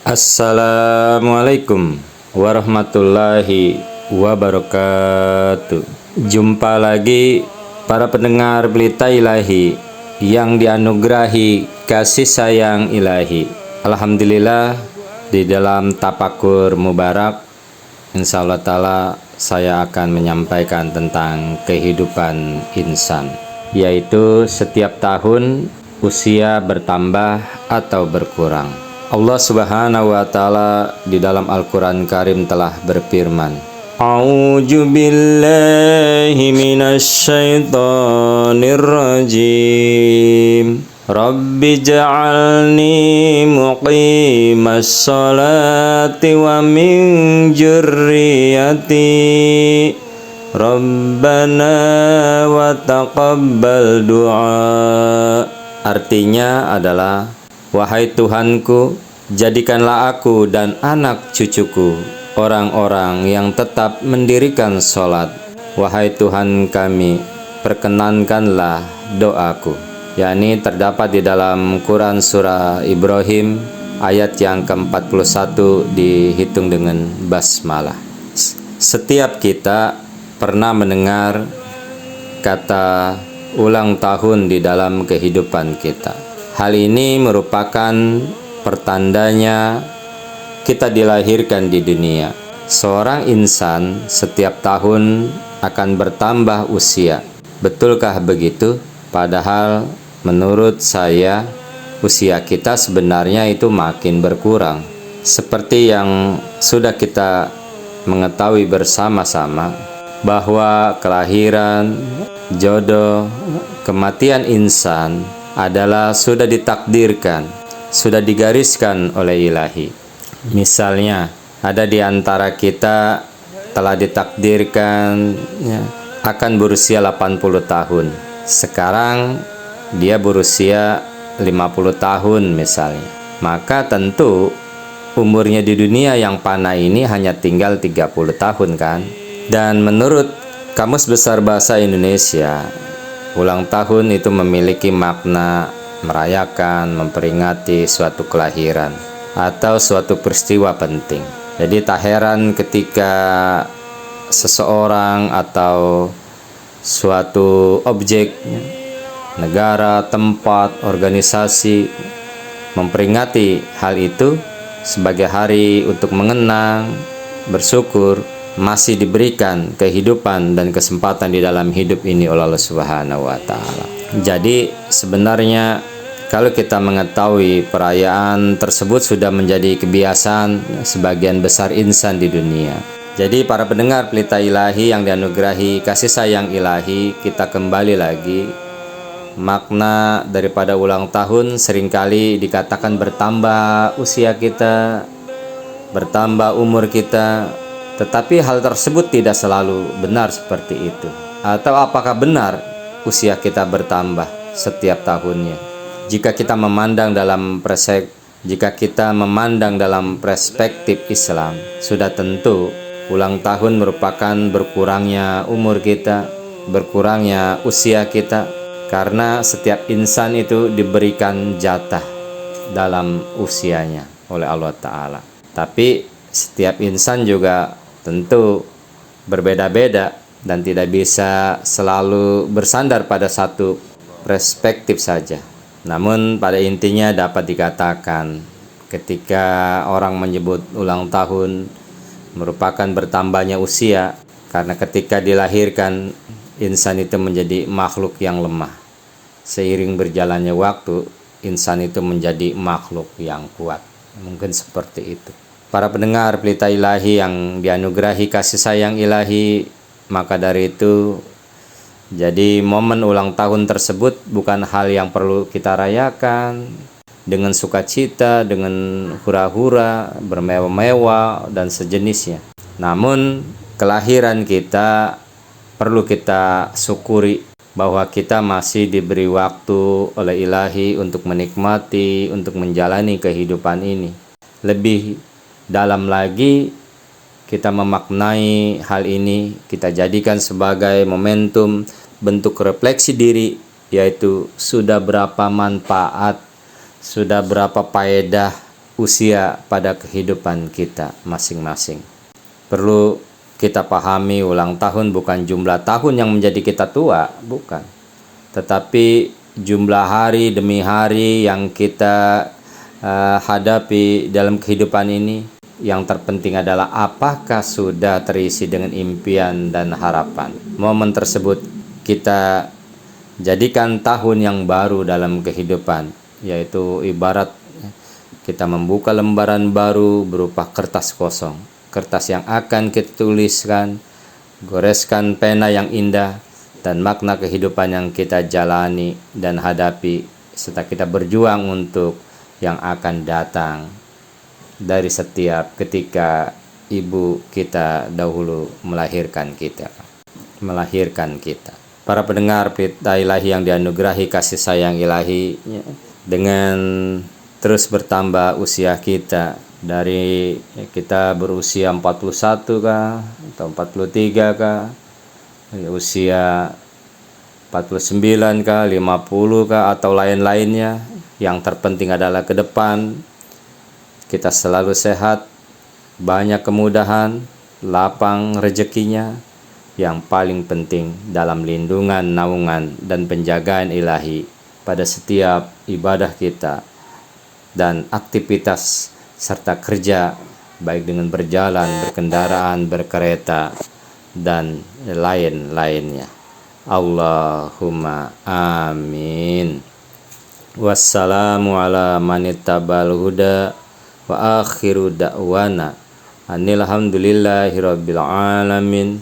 Assalamualaikum warahmatullahi wabarakatuh. Jumpa lagi para pendengar Pelita Ilahi yang dianugerahi kasih sayang ilahi. Alhamdulillah, di dalam tafakur mubarak insyaallah ta'ala saya akan menyampaikan tentang kehidupan insan, yaitu setiap tahun usia bertambah atau berkurang. Allah Subhanahu wa taala di dalam Al-Qur'an Karim telah berfirman, A'udzu billahi minasyaitonir rajim. Rabbi ja'alni muqimas sholati wa min dzurriyyati Rabbana wa taqabbal du'a. Artinya adalah, wahai Tuhanku, jadikanlah aku dan anak cucuku orang-orang yang tetap mendirikan sholat. Wahai Tuhan kami, perkenankanlah doaku. Yakni terdapat di dalam Quran Surah Ibrahim ayat yang ke-41 dihitung dengan basmalah. Setiap kita pernah mendengar kata ulang tahun di dalam kehidupan kita. Hal ini merupakan pertandanya kita dilahirkan di dunia. Seorang insan setiap tahun akan bertambah usia. Betulkah begitu? Padahal menurut saya usia kita sebenarnya itu makin berkurang. Seperti yang sudah kita mengetahui bersama-sama bahwa kelahiran, jodoh, kematian insan adalah sudah ditakdirkan, sudah digariskan oleh ilahi. Misalnya, ada di antara kita telah ditakdirkan akan berusia 80 tahun. Sekarang dia berusia 50 tahun misalnya. Maka tentu umurnya di dunia yang fana ini hanya tinggal 30 tahun kan. Dan menurut Kamus Besar Bahasa Indonesia, ulang tahun itu memiliki makna merayakan, memperingati suatu kelahiran atau suatu peristiwa penting. Jadi tak heran ketika seseorang atau suatu objek, negara, tempat, organisasi memperingati hal itu sebagai hari untuk mengenang, bersyukur, masih diberikan kehidupan dan kesempatan di dalam hidup ini oleh Allah Subhanahu wa taala. Jadi sebenarnya kalau kita mengetahui perayaan tersebut sudah menjadi kebiasaan sebagian besar insan di dunia. Jadi para pendengar Pelita Ilahi yang dianugerahi kasih sayang ilahi, kita kembali lagi. Makna daripada ulang tahun seringkali dikatakan bertambah usia kita, bertambah umur kita. Tetapi hal tersebut tidak selalu benar seperti itu. Atau apakah benar usia kita bertambah setiap tahunnya? Jika kita memandang dalam perspektif Islam, sudah tentu ulang tahun merupakan berkurangnya umur kita, berkurangnya usia kita, karena setiap insan itu diberikan jatah dalam usianya oleh Allah Ta'ala. Tapi setiap insan juga tentu berbeda-beda dan tidak bisa selalu bersandar pada satu perspektif saja. Namun pada intinya dapat dikatakan ketika orang menyebut ulang tahun merupakan bertambahnya usia, karena ketika dilahirkan insan itu menjadi makhluk yang lemah. Seiring berjalannya waktu, insan itu menjadi makhluk yang kuat. Mungkin seperti itu. Para pendengar Pelita Ilahi yang dianugerahi kasih sayang ilahi, maka dari itu jadi momen ulang tahun tersebut bukan hal yang perlu kita rayakan dengan sukacita, dengan hura-hura, bermewah-mewah dan sejenisnya. Namun kelahiran kita perlu kita syukuri bahwa kita masih diberi waktu oleh ilahi untuk menikmati, untuk menjalani kehidupan ini. Lebih dalam lagi kita memaknai hal ini, kita jadikan sebagai momentum bentuk refleksi diri, yaitu sudah berapa manfaat, sudah berapa faedah usia pada kehidupan kita masing-masing. Perlu kita pahami ulang tahun bukan jumlah tahun yang menjadi kita tua, bukan. Tetapi jumlah hari demi hari yang kita hadapi dalam kehidupan ini. Yang terpenting adalah apakah sudah terisi dengan impian dan harapan. Momen tersebut kita jadikan tahun yang baru dalam kehidupan, yaitu ibarat kita membuka lembaran baru berupa kertas kosong. Kertas yang akan kita tuliskan, goreskan pena yang indah, dan makna kehidupan yang kita jalani dan hadapi, serta kita berjuang untuk yang akan datang dari setiap ketika ibu kita dahulu melahirkan kita. Para pendengar Pelita Ilahi yang dianugerahi kasih sayang ilahi, dengan terus bertambah usia kita, dari kita berusia 41 kah atau 43 kah, usia 49 kah, 50 kah, atau lain-lainnya, yang terpenting adalah ke depan kita selalu sehat, banyak kemudahan, lapang rezekinya, yang paling penting dalam lindungan, naungan, dan penjagaan ilahi pada setiap ibadah kita dan aktivitas serta kerja, baik dengan berjalan, berkendaraan, berkereta, dan lain-lainnya. Allahumma amin. Wassalamu ala manittabal huda wa akhiru da'wana alhamdulillahi rabbil alamin.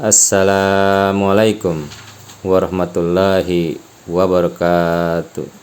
Assalamualaikum warahmatullahi wabarakatuh.